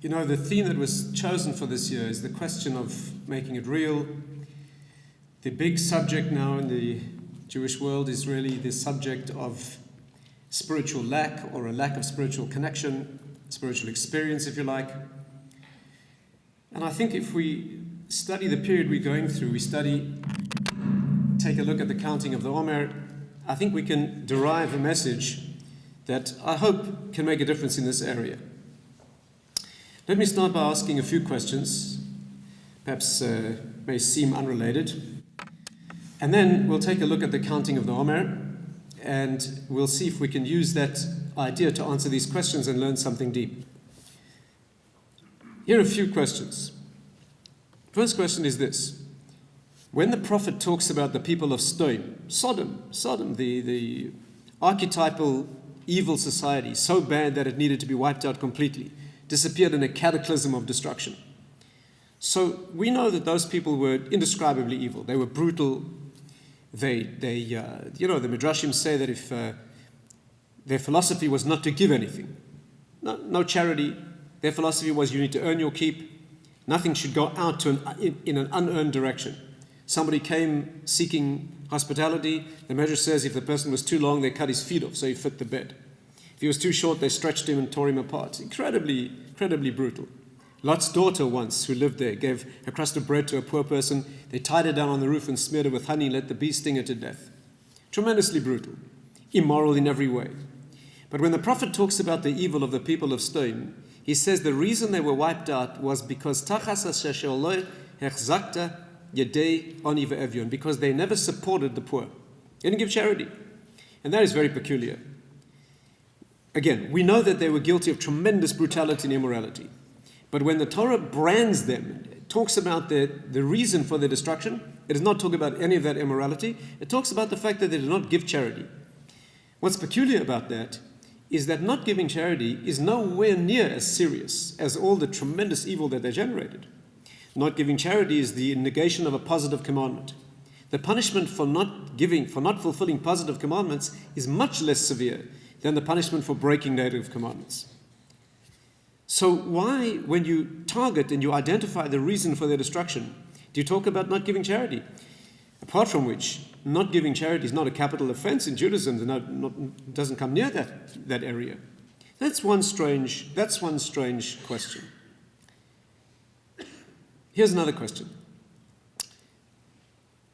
You know, the theme that was chosen for this year is the question of making it real. The big subject now in the Jewish world is really the subject of spiritual lack, or a lack of spiritual connection, spiritual experience, if you like. And I think if we study the period we're going through, take a look at the counting of the Omer, I think we can derive a message that I hope can make a difference in this area. Let me start by asking a few questions, perhaps may seem unrelated. And then we'll take a look at the counting of the Omer, and we'll see if we can use that idea to answer these questions and learn something deep. Here are a few questions. First question is this. When the prophet talks about the people of Stone Sodom, the archetypal evil society, so bad that it needed to be wiped out completely, disappeared in a cataclysm of destruction. So we know that those people were indescribably evil. They were brutal. The Midrashim say that if their philosophy was not to give anything, no charity. Their philosophy was you need to earn your keep. Nothing should go out in an unearned direction. Somebody came seeking hospitality. The Midrash says if the person was too long, they cut his feet off so he fit the bed. If he was too short, they stretched him and tore him apart. Incredibly brutal. Lot's daughter once, who lived there, gave a crust of bread to a poor person. They tied her down on the roof and smeared her with honey and let the bee sting her to death. Tremendously brutal. Immoral in every way. But when the prophet talks about the evil of the people of Stone, he says the reason they were wiped out was because because they never supported the poor. They didn't give charity. And that is very peculiar. Again, we know that they were guilty of tremendous brutality and immorality. But when the Torah brands them, it talks about the reason for their destruction, it does not talk about any of that immorality. It talks about the fact that they did not give charity. What's peculiar about that is that not giving charity is nowhere near as serious as all the tremendous evil that they generated. Not giving charity is the negation of a positive commandment. The punishment for not fulfilling positive commandments is much less severe than the punishment for breaking negative commandments. So why, when you target and you identify the reason for their destruction, do you talk about not giving charity? Apart from which, not giving charity is not a capital offense in Judaism. It doesn't come near that area. That's one strange question. Here's another question.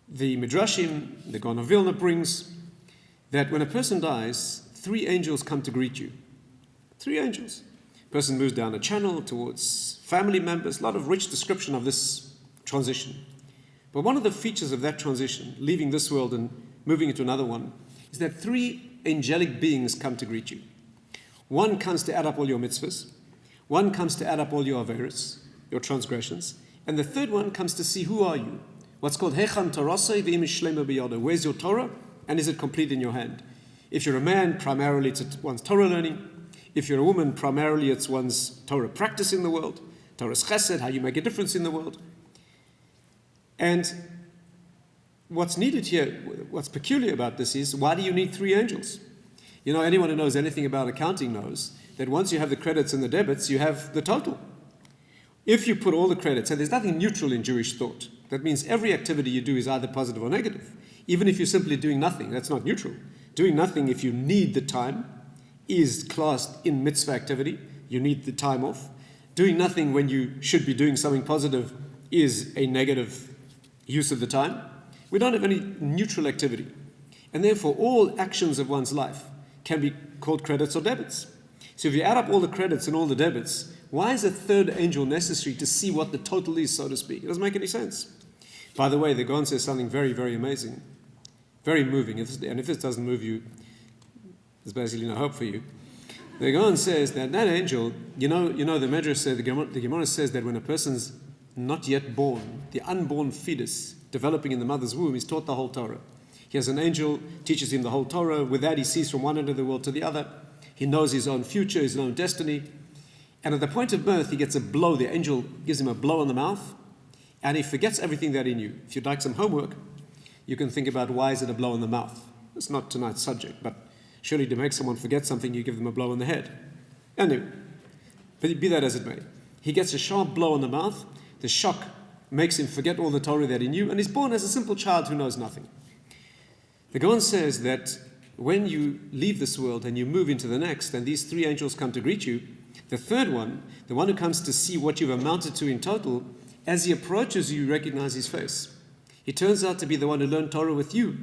The Midrashim, the Gaon of Vilna brings that when a person dies, 3 angels come to greet you. 3 angels. A person moves down a channel towards family members, a lot of rich description of this transition. But one of the features of that transition, leaving this world and moving into another one, is that 3 angelic beings come to greet you. One comes to add up all your mitzvahs. One comes to add up all your averos, your transgressions. And the third one comes to see who are you. What's called Hechan Torasei v'im shlema biyada. Where's your Torah? And is it complete in your hand? If you're a man, primarily it's one's Torah learning. If you're a woman, primarily it's one's Torah practice in the world. Torah's chesed, how you make a difference in the world. And what's needed here, what's peculiar about this is, why do you need 3 angels? You know, anyone who knows anything about accounting knows that once you have the credits and the debits, you have the total. If you put all the credits, and there's nothing neutral in Jewish thought, that means every activity you do is either positive or negative. Even if you're simply doing nothing, that's not neutral. Doing nothing, if you need the time, is classed in mitzvah activity. You need the time off. Doing nothing when you should be doing something positive is a negative use of the time. We don't have any neutral activity. And therefore, all actions of one's life can be called credits or debits. So if you add up all the credits and all the debits, why is a 3rd angel necessary to see what the total is, so to speak? It doesn't make any sense. By the way, the Gaon says something very, very amazing, very moving. And if this doesn't move you, there's basically no hope for you. The Gaon says that angel, you know, the Midrash says, the Gemara says that when a person's not yet born, the unborn fetus developing in the mother's womb is taught the whole Torah. He has an angel, teaches him the whole Torah. With that, he sees from one end of the world to the other. He knows his own future, his own destiny. And at the point of birth, he gets a blow. The angel gives him a blow on the mouth, and he forgets everything that he knew. If you'd like some homework, you can think about why is it a blow on the mouth. It's not tonight's subject, but surely to make someone forget something, you give them a blow on the head. Anyway, but be that as it may. He gets a sharp blow on the mouth. The shock makes him forget all the Torah that he knew, and he's born as a simple child who knows nothing. The Gaon says that when you leave this world and you move into the next, and these three angels come to greet you, the third one, the one who comes to see what you've amounted to in total, as he approaches you recognize his face. He turns out to be the one who learned Torah with you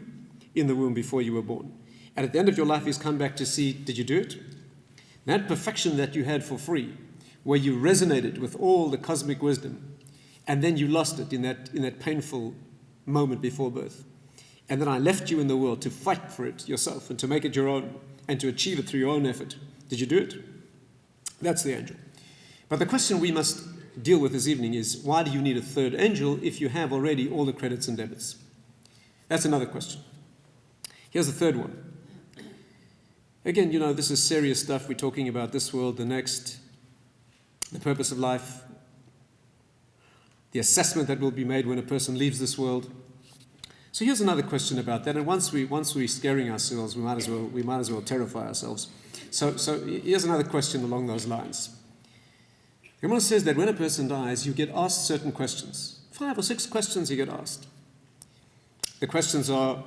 in the womb before you were born. And at the end of your life, he's come back to see, did you do it? That perfection that you had for free, where you resonated with all the cosmic wisdom, and then you lost it in that painful moment before birth. And then I left you in the world to fight for it yourself and to make it your own and to achieve it through your own effort. Did you do it? That's the angel. But the question we must deal with this evening is, why do you need a third angel if you have already all the credits and debits? That's another question. Here's the third one. Again, this is serious stuff. We're talking about this world, the next, the purpose of life, the assessment that will be made when a person leaves this world. So here's another question about that. And once we're scaring ourselves, we might as well terrify ourselves. So here's another question along those lines. The Gemara says that when a person dies, you get asked certain questions. 5 or 6 questions you get asked. The questions are,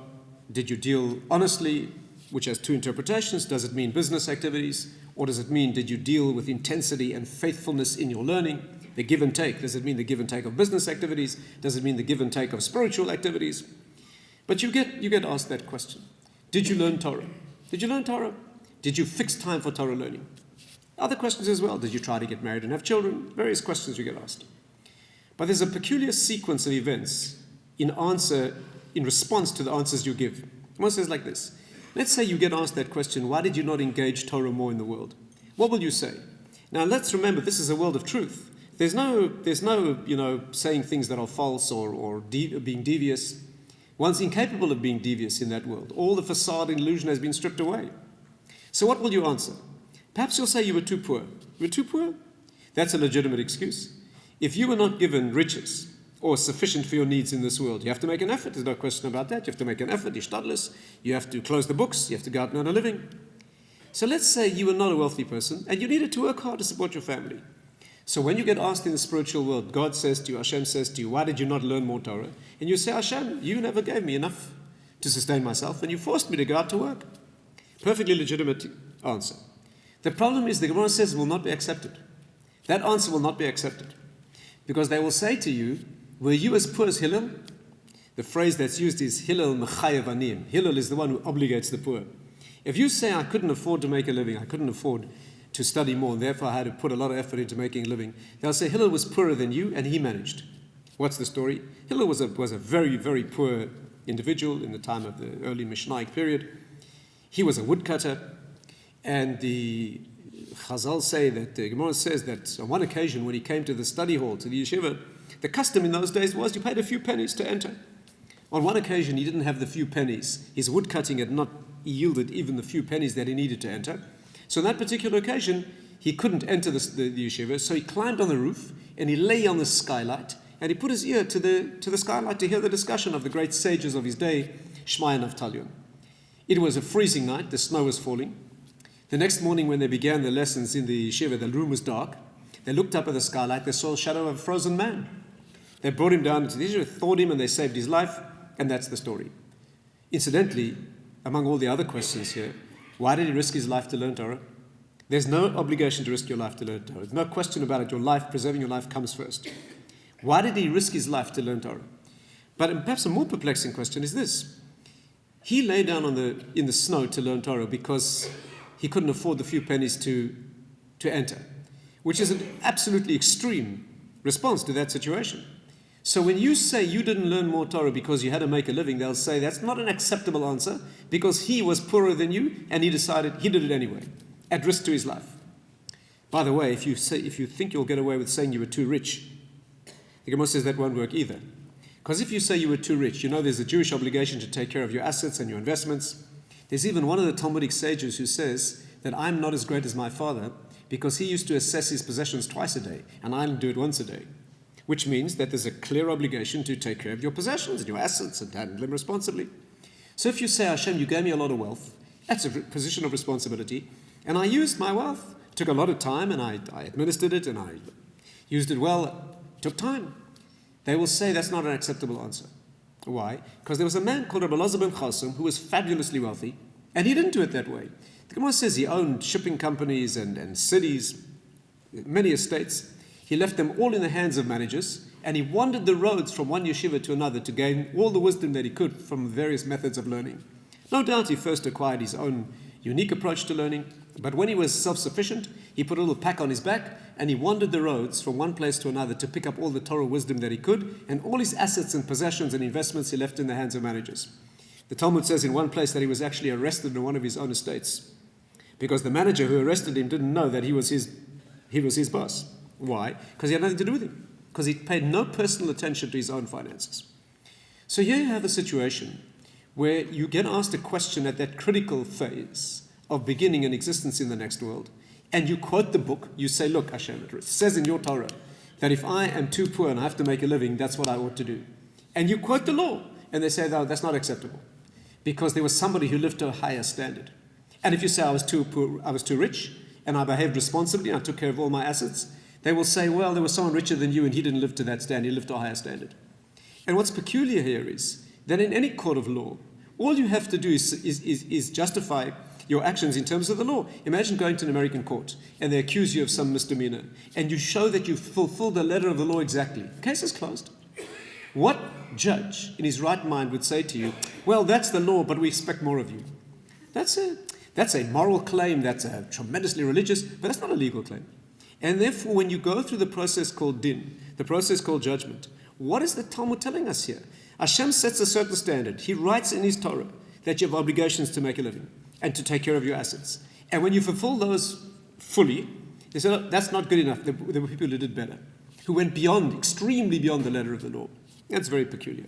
did you deal honestly, which has 2 interpretations. Does it mean business activities? Or does it mean, did you deal with intensity and faithfulness in your learning? The give and take. Does it mean the give and take of business activities? Does it mean the give and take of spiritual activities? But you get asked that question. Did you learn Torah? Did you learn Torah? Did you fix time for Torah learning? Other questions as well. Did you try to get married and have children? Various questions you get asked. But there's a peculiar sequence of events in response to the answers you give. One says like this. Let's say you get asked that question, why did you not engage Torah more in the world? What will you say? Now let's remember, this is a world of truth. There's no saying things that are false or being devious. One's incapable of being devious in that world. All the facade and illusion has been stripped away. So what will you answer? Perhaps you'll say you were too poor. You were too poor? That's a legitimate excuse. If you were not given riches or sufficient for your needs in this world, you have to make an effort. There's no question about that. You have to make an effort. You have to close the books. You have to go out and earn a living. So let's say you were not a wealthy person and you needed to work hard to support your family. So when you get asked in the spiritual world, God says to you, Hashem says to you, why did you not learn more Torah? And you say, Hashem, you never gave me enough to sustain myself and you forced me to go out to work. Perfectly legitimate answer. The problem is the Gemara says will not be accepted. That answer will not be accepted. Because they will say to you, were you as poor as Hillel? The phrase that's used is Hillel mechayev aniyim. Hillel is the one who obligates the poor. If you say, I couldn't afford to make a living, I couldn't afford to study more, and therefore I had to put a lot of effort into making a living, they'll say Hillel was poorer than you, and he managed. What's the story? Hillel was a very, very poor individual in the time of the early Mishnaic period. He was a woodcutter, and the Chazal say that, the Gemara says that on one occasion when he came to the study hall, to the yeshiva, the custom in those days was you paid a few pennies to enter. On one occasion he didn't have the few pennies. His woodcutting had not yielded even the few pennies that he needed to enter. So on that particular occasion, he couldn't enter the yeshiva, so he climbed on the roof and he lay on the skylight and he put his ear to the skylight to hear the discussion of the great sages of his day, Shmai and Avtalion. It was a freezing night, the snow was falling. The next morning when they began the lessons in the yeshiva, the room was dark. They looked up at the skylight, they saw a shadow of a frozen man. They brought him down into the yeshiva, thawed him and they saved his life, and that's the story. Incidentally, among all the other questions here, why did he risk his life to learn Torah? There's no obligation to risk your life to learn Torah. There's no question about it. Your life, preserving your life, comes first. Why did he risk his life to learn Torah? But perhaps a more perplexing question is this. He lay down in the snow to learn Torah because he couldn't afford the few pennies to enter, which is an absolutely extreme response to that situation. So when you say you didn't learn more Torah because you had to make a living, they'll say that's not an acceptable answer because he was poorer than you and he decided he did it anyway, at risk to his life. By the way, if you think you'll get away with saying you were too rich, the Gemara says that won't work either. Because if you say you were too rich, there's a Jewish obligation to take care of your assets and your investments. There's even one of the Talmudic sages who says that I'm not as great as my father because he used to assess his possessions twice a day and I do it once a day. Which means that there's a clear obligation to take care of your possessions and your assets and handle them responsibly. So if you say, Hashem, you gave me a lot of wealth, that's a position of responsibility, and I used my wealth, took a lot of time and I administered it and used it well, took time. They will say that's not an acceptable answer. Why? Because there was a man called Rabbi ben Chosim who was fabulously wealthy, and he didn't do it that way. The Gemara says he owned shipping companies and cities, many estates. He left them all in the hands of managers, and he wandered the roads from one yeshiva to another to gain all the wisdom that he could from various methods of learning. No doubt he first acquired his own unique approach to learning, but when he was self-sufficient, he put a little pack on his back, and he wandered the roads from one place to another to pick up all the Torah wisdom that he could, and all his assets and possessions and investments he left in the hands of managers. The Talmud says in one place that he was actually arrested in one of his own estates, because the manager who arrested him didn't know that he was his boss. Why? Because he had nothing to do with him. Because he paid no personal attention to his own finances. So here you have a situation where you get asked a question at that critical phase of beginning and existence in the next world, and you quote the book. You say, look, Hashem, it says in your Torah that if I am too poor and I have to make a living, that's what I ought to do. And you quote the law, and they say, no, that's not acceptable, because there was somebody who lived to a higher standard. And if you say I was too poor, I was too rich, and I behaved responsibly, and I took care of all my assets, they will say, well, there was someone richer than you, and he didn't live to that standard, he lived to a higher standard. And what's peculiar here is that in any court of law, all you have to do is justify your actions in terms of the law. Imagine going to an American court, and they accuse you of some misdemeanor, and you show that you fulfilled the letter of the law exactly. Case is closed. What judge in his right mind would say to you, well, that's the law, but we expect more of you? That's a moral claim, that's a tremendously religious, but that's not a legal claim. And therefore, when you go through the process called din, the process called judgment, what is the Talmud telling us here? Hashem sets a certain standard. He writes in his Torah that you have obligations to make a living and to take care of your assets. And when you fulfill those fully, they say, oh, that's not good enough. There were people who did better, who went beyond, extremely beyond the letter of the law. That's very peculiar.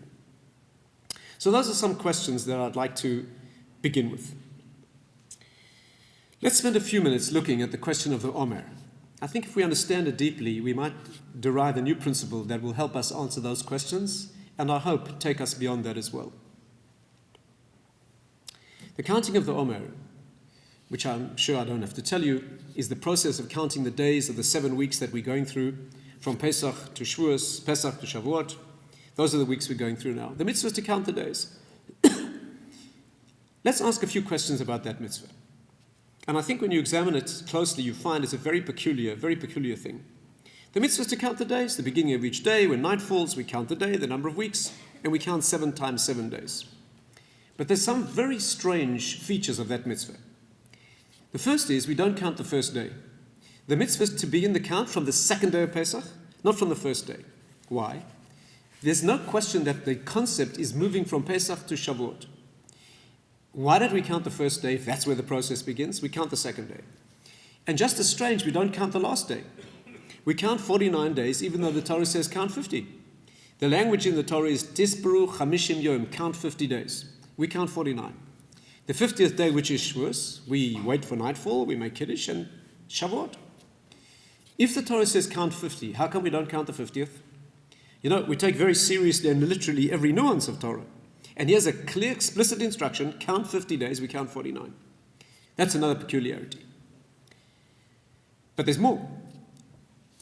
So those are some questions that I'd like to begin with. Let's spend a few minutes looking at the question of the Omer. I think if we understand it deeply, we might derive a new principle that will help us answer those questions, and I hope take us beyond that as well. The counting of the Omer, which I'm sure I don't have to tell you, is the process of counting the days of the 7 weeks that we're going through, from Pesach to Shavuos, Pesach to Shavuot. Those are the weeks we're going through now. The mitzvah is to count the days. Let's ask a few questions about that mitzvah. And I think when you examine it closely, you find it's a very peculiar thing. The mitzvah is to count the days. The beginning of each day, when night falls, we count the day, the number of weeks, and we count 7 times 7 days. But there's some very strange features of that mitzvah. The first is we don't count the first day. The mitzvah is to begin the count from the second day of Pesach, not from the first day. Why? There's no question that the concept is moving from Pesach to Shavuot. Why don't we count the first day if that's where the process begins? We count the second day. And just as strange, we don't count the last day. We count 49 days, even though the Torah says count 50. The language in the Torah is Tisperu Chamishim Yom, count 50 days. We count 49. The 50th day, which is Shavuos, we wait for nightfall, we make Kiddush, and Shavuot. If the Torah says count 50, how come we don't count the 50th? You know, we take very seriously and literally every nuance of Torah. And here's a clear, explicit instruction, count 50 days, we count 49. That's another peculiarity. But there's more.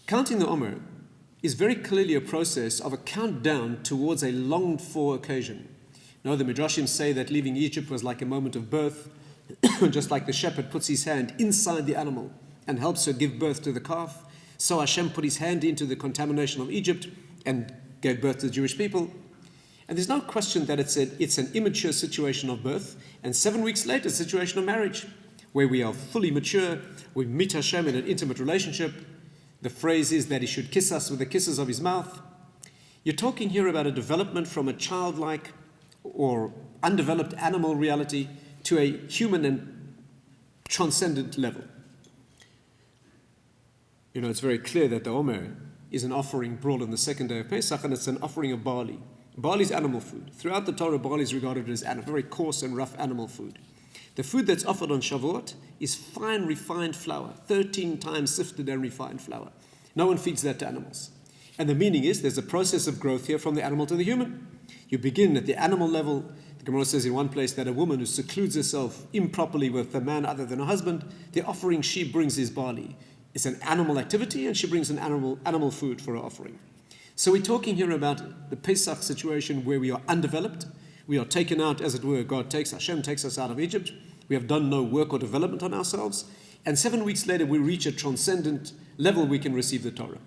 Counting the Omer is very clearly a process of a countdown towards a longed-for occasion. You know, the Midrashim say that leaving Egypt was like a moment of birth, just like the shepherd puts his hand inside the animal and helps her give birth to the calf. So Hashem put his hand into the contamination of Egypt and gave birth to the Jewish people. And there's no question that it's an immature situation of birth, and 7 weeks later, a situation of marriage, where we are fully mature, we meet Hashem in an intimate relationship. The phrase is that he should kiss us with the kisses of his mouth. You're talking here about a development from a childlike or undeveloped animal reality to a human and transcendent level. You know, it's very clear that the Omer is an offering brought on the second day of Pesach, and it's an offering of barley. Barley is animal food. Throughout the Torah, barley is regarded as very coarse and rough animal food. The food that's offered on Shavuot is fine, refined flour, 13 times sifted and refined flour. No one feeds that to animals. And the meaning is there's a process of growth here from the animal to the human. You begin at the animal level. The Gemara says in one place that a woman who secludes herself improperly with a man other than her husband, the offering she brings is barley. It's an animal activity, and she brings an animal food for her offering. So we're talking here about the Pesach situation where we are undeveloped. We are taken out, as it were. Hashem takes us out of Egypt. We have done no work or development on ourselves. And 7 weeks later, we reach a transcendent level we can receive the Torah.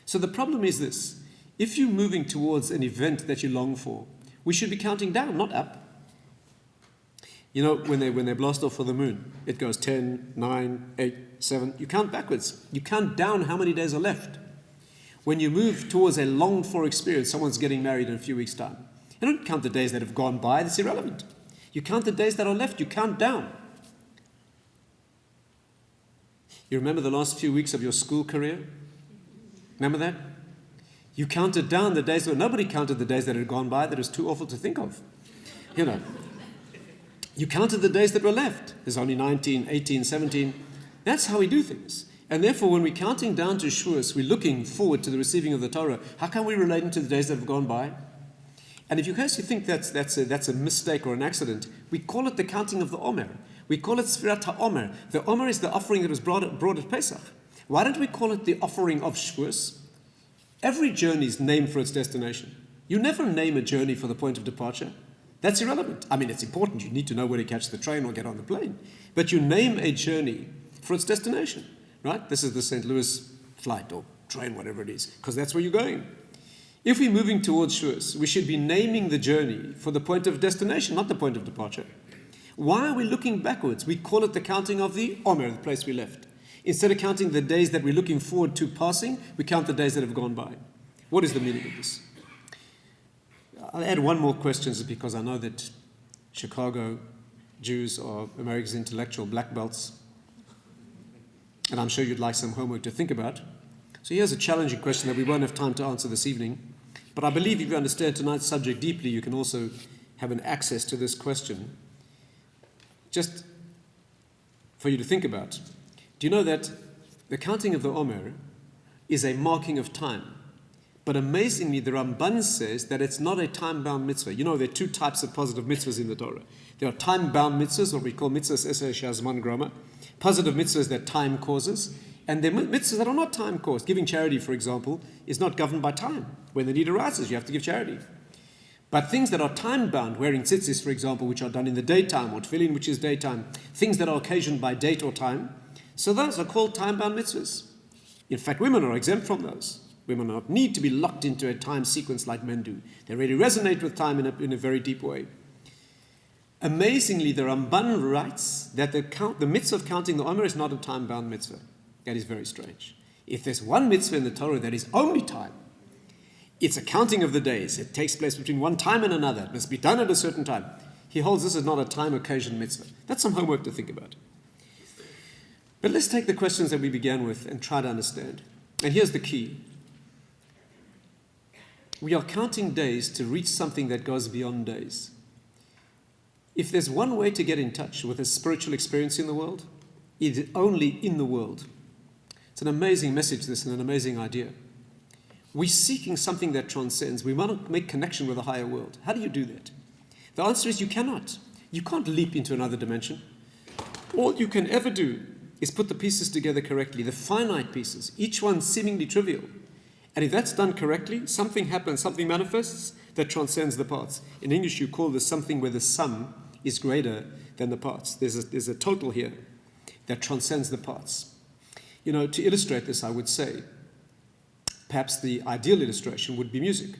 So the problem is this. If you're moving towards an event that you long for, we should be counting down, not up. You know, when they blast off for the moon, it goes 10, 9, 8, 7. You count backwards. You count down how many days are left. When you move towards a longed-for experience, someone's getting married in a few weeks' time. You don't count the days that have gone by. That's irrelevant. You count the days that are left. You count down. You remember the last few weeks of your school career? Remember that? You counted down the days, nobody counted the days that had gone by. That was too awful to think of. You know. You counted the days that were left. There's only 19, 18, 17. That's how we do things. And therefore, when we're counting down to Shavuos, we're looking forward to the receiving of the Torah. How can we relate to the days that have gone by? And if you guys think that's a mistake or an accident, we call it the counting of the Omer. We call it Sfirat HaOmer. The Omer is the offering that was brought at Pesach. Why don't we call it the offering of Shavuos? Every journey is named for its destination. You never name a journey for the point of departure. That's irrelevant. I mean, it's important. You need to know where to catch the train or get on the plane. But you name a journey for its destination, right? This is the St. Louis flight or train, whatever it is, because that's where you're going. If we're moving towards Shavuos, we should be naming the journey for the point of destination, not the point of departure. Why are we looking backwards? We call it the counting of the Omer, the place we left. Instead of counting the days that we're looking forward to passing, we count the days that have gone by. What is the meaning of this? I'll add one more question because I know that Chicago Jews are America's intellectual black belts. And I'm sure you'd like some homework to think about. So here's a challenging question that we won't have time to answer this evening. But I believe if you understand tonight's subject deeply, you can also have an access to this question. Just for you to think about. Do you know that the counting of the Omer is a marking of time? But amazingly, the Ramban says that it's not a time-bound mitzvah. You know, there are two types of positive mitzvahs in the Torah. There are time-bound mitzvahs, what we call mitzvahs eseh shehazman grama, positive mitzvahs that time causes, and there are mitzvahs that are not time caused. Giving charity, for example, is not governed by time. When the need arises, you have to give charity. But things that are time-bound, wearing tzitzis, for example, which are done in the daytime, or tefillin, which is daytime, things that are occasioned by date or time, so those are called time-bound mitzvahs. In fact, women are exempt from those. Women do not need to be locked into a time sequence like men do. They really resonate with time in a very deep way. Amazingly, the Ramban writes that the mitzvah of counting the Omer is not a time-bound mitzvah. That is very strange. If there's one mitzvah in the Torah that is only time, it's a counting of the days. It takes place between one time and another. It must be done at a certain time. He holds this as not a time occasion mitzvah. That's some homework to think about. But let's take the questions that we began with and try to understand. And here's the key. We are counting days to reach something that goes beyond days. If there's one way to get in touch with a spiritual experience in the world, it is only in the world. It's an amazing message, this, and an amazing idea. We're seeking something that transcends. We want to make connection with a higher world. How do you do that? The answer is you cannot. You can't leap into another dimension. All you can ever do is put the pieces together correctly, the finite pieces, each one seemingly trivial. And if that's done correctly, something happens, something manifests that transcends the parts. In English, you call this something where the sum is greater than the parts. There's a total here that transcends the parts. You know, to illustrate this, I would say, perhaps the ideal illustration would be music.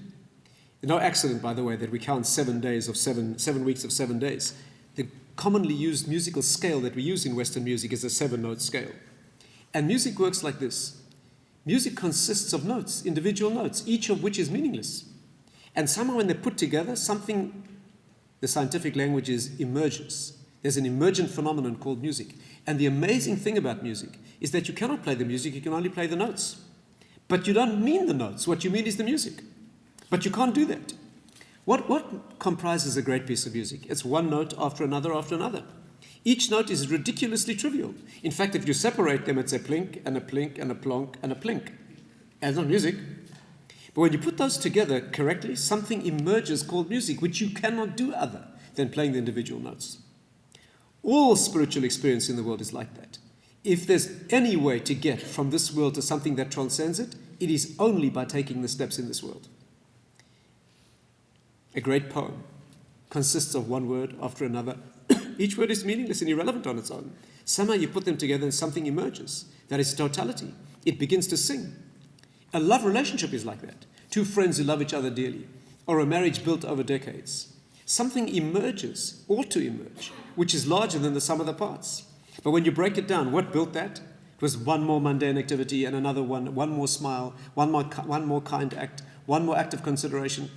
No accident, by the way, that we count 7 days of 7 weeks of 7 days. The commonly used musical scale that we use in Western music is a 7-note scale. And music works like this. Music consists of notes, individual notes, each of which is meaningless. And somehow when they're put together, something, the scientific language is emergence. There's an emergent phenomenon called music. And the amazing thing about music is that you cannot play the music, you can only play the notes. But you don't mean the notes, what you mean is the music. But you can't do that. What comprises a great piece of music? It's one note after another after another. Each note is ridiculously trivial. In fact, if you separate them, it's a plink and a plink and a plonk and a plink. And it's not music. But when you put those together correctly, something emerges called music, which you cannot do other than playing the individual notes. All spiritual experience in the world is like that. If there's any way to get from this world to something that transcends it, it is only by taking the steps in this world. A great poem consists of one word after another. Each word is meaningless and irrelevant on its own. Somehow you put them together and something emerges. That is totality. It begins to sing. A love relationship is like that. Two friends who love each other dearly, or a marriage built over decades. Something emerges, ought to emerge, which is larger than the sum of the parts. But when you break it down, what built that? It was one more mundane activity and another one more smile, one more kind act, one more act of consideration.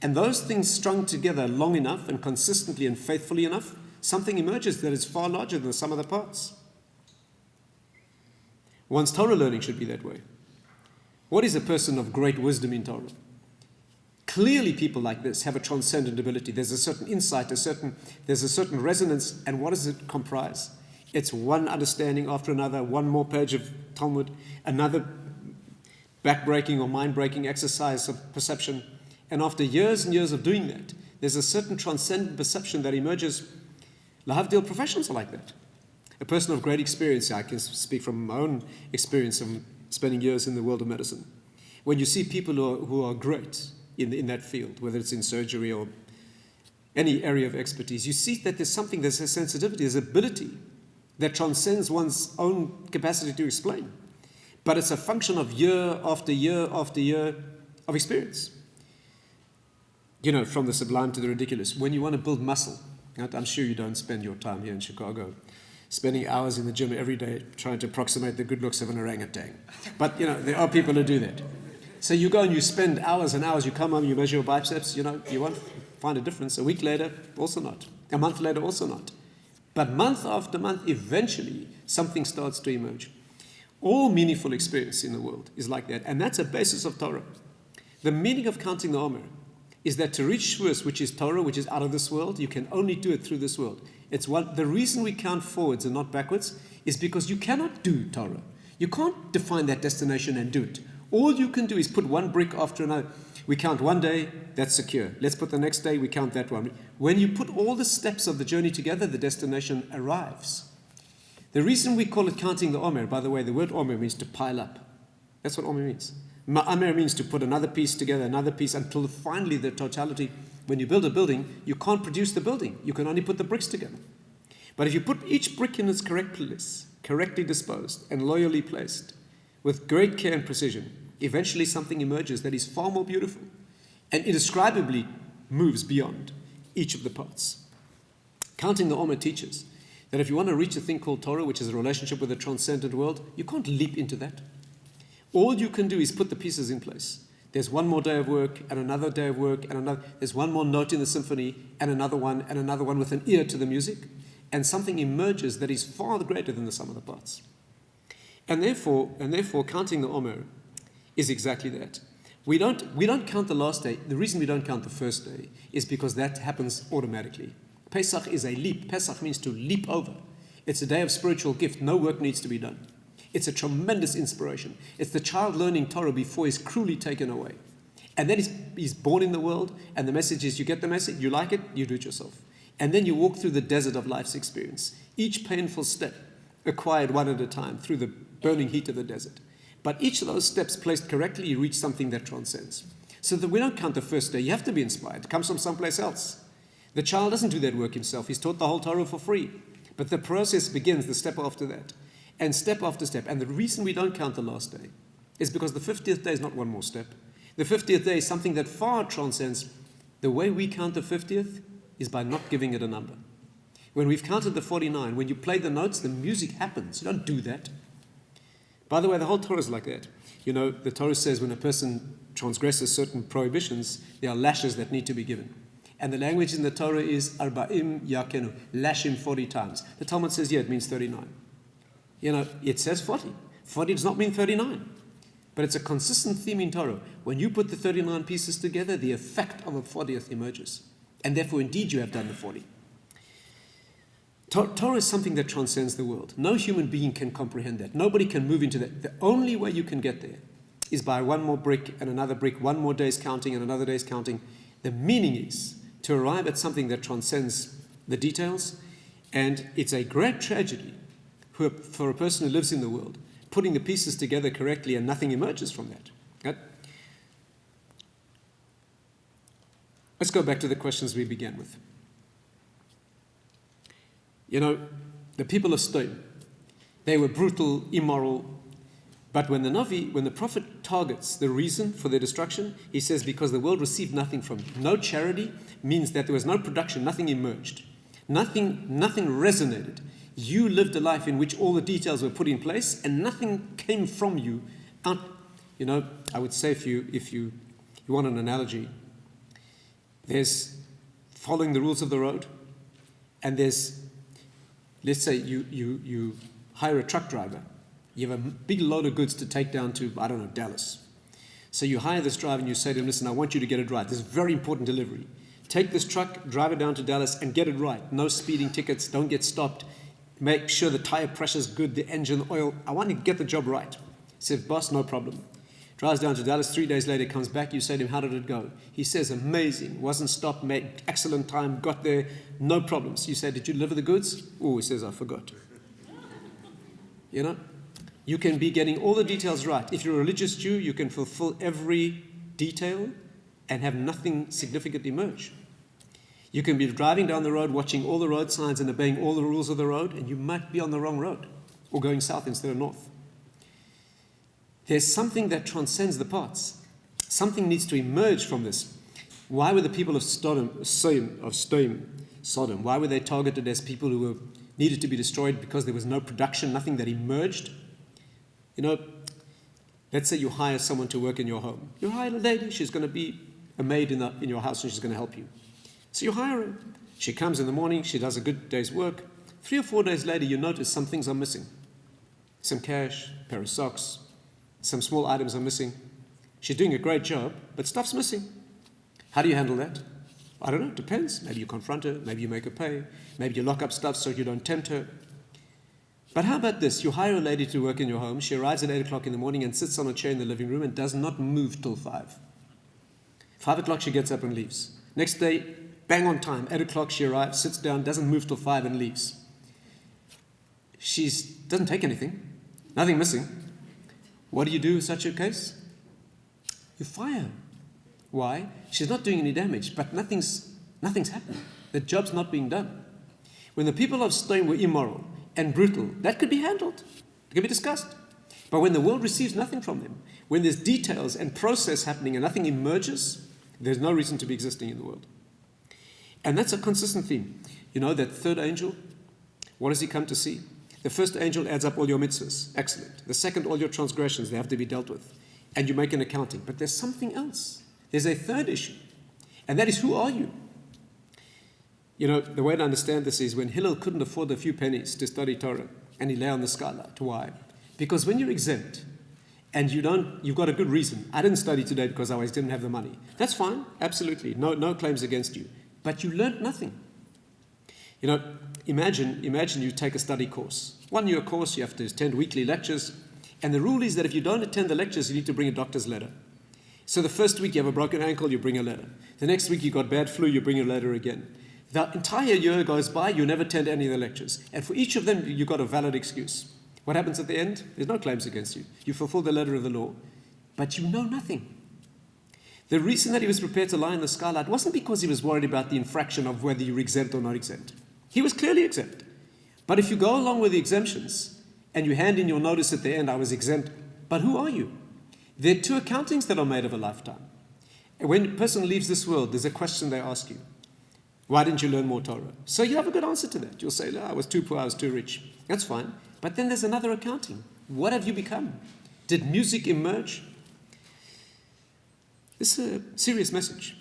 And those things strung together long enough and consistently and faithfully enough, something emerges that is far larger than the sum of the parts. One's Torah learning should be that way. What is a person of great wisdom in Torah? Clearly people like this have a transcendent ability. There's a certain insight, there's a certain resonance, and what does it comprise? It's one understanding after another, one more page of Talmud, another back-breaking or mind-breaking exercise of perception. And after years and years of doing that, there's a certain transcendent perception that emerges. Lahavdil, professionals are like that. A person of great experience, I can speak from my own experience of spending years in the world of medicine. When you see people who are great in that field, whether it's in surgery or any area of expertise, you see that there's a sensitivity, there's ability that transcends one's own capacity to explain. But it's a function of year after year after year of experience. You know, from the sublime to the ridiculous. When you want to build muscle, I'm sure you don't spend your time here in Chicago spending hours in the gym every day trying to approximate the good looks of an orangutan. But, you know, there are people who do that. So you go and you spend hours and hours, you come home, you measure your biceps, you won't find a difference. A week later, also not. A month later, also not. But month after month, eventually, something starts to emerge. All meaningful experience in the world is like that. And that's a basis of Torah. The meaning of counting the Omer is that to reach Shavuos, which is Torah, which is out of this world, you can only do it through this world. The reason we count forwards and not backwards is because you cannot do Torah. You can't define that destination and do it. All you can do is put one brick after another. We count one day, that's secure. Let's put the next day, we count that one. When you put all the steps of the journey together, the destination arrives. The reason we call it counting the Omer, by the way, the word Omer means to pile up. That's what Omer means. Omer means to put another piece together, another piece, until finally the totality. When you build a building, you can't produce the building. You can only put the bricks together. But if you put each brick in its correct place, correctly disposed and loyally placed, with great care and precision, eventually something emerges that is far more beautiful and indescribably moves beyond each of the parts. Counting the Omer teaches that if you want to reach a thing called Torah, which is a relationship with the transcendent world, you can't leap into that. All you can do is put the pieces in place. There's one more day of work and another day of work and another. There's one more note in the symphony and another one with an ear to the music, and something emerges that is far greater than the sum of the parts. And therefore, counting the Omer is exactly that. We don't count the last day. The reason we don't count the first day is because that happens automatically. Pesach is a leap. Pesach means to leap over. It's a day of spiritual gift. No work needs to be done. It's a tremendous inspiration. It's the child learning Torah before he's cruelly taken away. And then he's born in the world, and the message is, you get the message, you like it, you do it yourself. And then you walk through the desert of life's experience. Each painful step acquired one at a time through the burning heat of the desert. But each of those steps placed correctly, you reach something that transcends. So that we don't count the first day. You have to be inspired. It comes from someplace else. The child doesn't do that work himself. He's taught the whole Torah for free. But the process begins the step after that. And step after step. And the reason we don't count the last day is because the 50th day is not one more step. The 50th day is something that far transcends. The way we count the 50th is by not giving it a number. When we've counted the 49, when you play the notes, the music happens. You don't do that. By the way, the whole Torah is like that. You know, the Torah says when a person transgresses certain prohibitions, there are lashes that need to be given. And the language in the Torah is arba'im yakenu, lash him 40 times. The Talmud says, yeah, it means 39. You know, it says 40. 40 does not mean 39. But it's a consistent theme in Torah. When you put the 39 pieces together, the effect of a 40th emerges. And therefore, indeed, you have done the 40. Torah is something that transcends the world. No human being can comprehend that. Nobody can move into that. The only way you can get there is by one more brick and another brick, one more day's counting and another day's counting. The meaning is to arrive at something that transcends the details. And it's a great tragedy for a person who lives in the world, putting the pieces together correctly and nothing emerges from that. Okay? Let's go back to the questions we began with. The people of Stone, they were brutal, immoral, but when the prophet targets the reason for their destruction, he says, because the world received nothing from you. No charity means that there was no production, nothing emerged. Nothing resonated. You lived a life in which all the details were put in place and nothing came from you out. I would say if you want an analogy, there's following the rules of the road, and there's, let's say you hire a truck driver. You have a big load of goods to take down to, Dallas. So you hire this driver and you say to him, listen, I want you to get it right. This is a very important delivery. Take this truck, drive it down to Dallas and get it right. No speeding tickets, don't get stopped. Make sure the tire pressure is good, the engine, oil. I want to get the job right. He said, boss, no problem. Drives down to Dallas, 3 days later comes back, you say to him, how did it go? He says, amazing, wasn't stopped, made excellent time, got there, no problems. You say, did you deliver the goods? Oh, he says, I forgot. You can be getting all the details right. If you're a religious Jew, you can fulfill every detail and have nothing significant emerge. You can be driving down the road, watching all the road signs and obeying all the rules of the road, and you might be on the wrong road or going south instead of north. There's something that transcends the parts. Something needs to emerge from this. Why were the people of Stone Sodom, why were they targeted as people who needed to be destroyed? Because there was no production, nothing that emerged. Let's say you hire someone to work in your home. You hire a lady, she's going to be a maid in your house and she's going to help you. So you hire her. She comes in the morning, she does a good day's work. 3 or 4 days later, you notice some things are missing. Some cash, a pair of socks, some small items are missing. She's doing a great job, but stuff's missing. How do you handle that? I don't know, it depends. Maybe you confront her, maybe you make her pay, maybe you lock up stuff so you don't tempt her. But how about this? You hire a lady to work in your home. She arrives at 8 o'clock in the morning and sits on a chair in the living room and does not move till 5. 5 o'clock she gets up and leaves. Next day, bang on time, 8 o'clock she arrives, sits down, doesn't move till 5 and leaves. She doesn't take anything, nothing missing. What do you do in such a case? You fire her. Why? She's not doing any damage, but nothing's happening. The job's not being done. When the people of Stone were immoral and brutal, that could be handled. It could be discussed. But when the world receives nothing from them, when there's details and process happening and nothing emerges, there's no reason to be existing in the world. And that's a consistent theme. That third angel, what does he come to see? The first angel adds up all your mitzvahs. Excellent. The second, all your transgressions, they have to be dealt with. And you make an accounting. But there's something else. There's a third issue. And that is, who are you? The way to understand this is when Hillel couldn't afford a few pennies to study Torah, and he lay on the skylight. Why? Because when you're exempt, and you've got a good reason. I didn't study today because I always didn't have the money. That's fine, absolutely. No claims against you. But you learned nothing. Imagine you take a study course. 1 year course, you have to attend weekly lectures. And the rule is that if you don't attend the lectures, you need to bring a doctor's letter. So the first week you have a broken ankle, you bring a letter. The next week you got bad flu, you bring a letter again. The entire year goes by, you never attend any of the lectures. And for each of them, you got a valid excuse. What happens at the end? There's no claims against you. You fulfill the letter of the law, but you know nothing. The reason that he was prepared to lie in the skylight wasn't because he was worried about the infraction of whether you were exempt or not exempt. He was clearly exempt. But if you go along with the exemptions and you hand in your notice at the end, I was exempt, but who are you? There are 2 accountings that are made of a lifetime. And when a person leaves this world, there's a question they ask you. Why didn't you learn more Torah? So you have a good answer to that. You'll say, no, I was too poor, I was too rich. That's fine. But then there's another accounting. What have you become? Did music emerge? This is a serious message.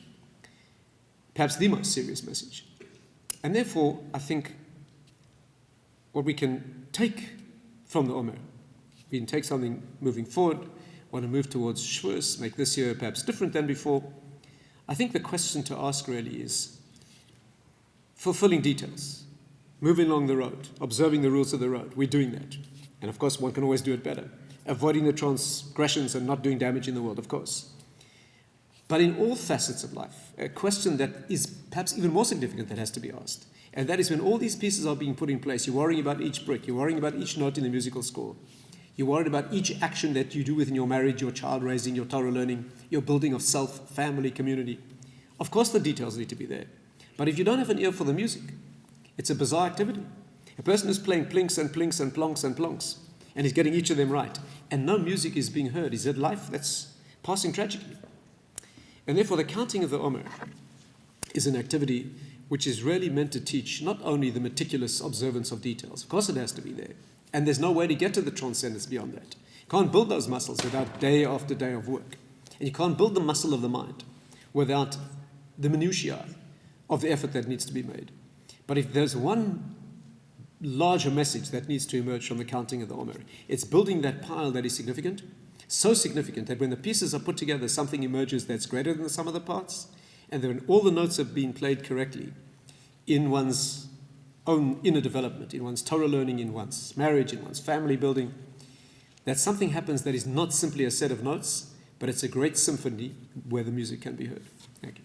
Perhaps the most serious message. And therefore, I think what we can take from the Omer, we can take something moving forward, want to move towards Shavuos, make this year perhaps different than before. I think the question to ask really is fulfilling details, moving along the road, observing the rules of the road. We're doing that. And of course, one can always do it better. Avoiding the transgressions and not doing damage in the world, of course. But in all facets of life, a question that is perhaps even more significant that has to be asked, and that is when all these pieces are being put in place, you're worrying about each brick, you're worrying about each note in the musical score, you're worried about each action that you do within your marriage, your child raising, your Torah learning, your building of self, family, community. Of course the details need to be there. But if you don't have an ear for the music, it's a bizarre activity. A person is playing plinks and plinks and plonks and plonks, and he's getting each of them right, and no music is being heard. Is that life that's passing tragically? And therefore the counting of the Omer is an activity which is really meant to teach not only the meticulous observance of details, of course it has to be there, and there's no way to get to the transcendence beyond that. You can't build those muscles without day after day of work, and you can't build the muscle of the mind without the minutiae of the effort that needs to be made. But if there's one larger message that needs to emerge from the counting of the Omer, it's building that pile that is significant, so significant that when the pieces are put together, something emerges that's greater than the sum of the parts, and then all the notes have been played correctly in one's own inner development, in one's Torah learning, in one's marriage, in one's family building, that something happens that is not simply a set of notes, but it's a great symphony where the music can be heard. Thank you.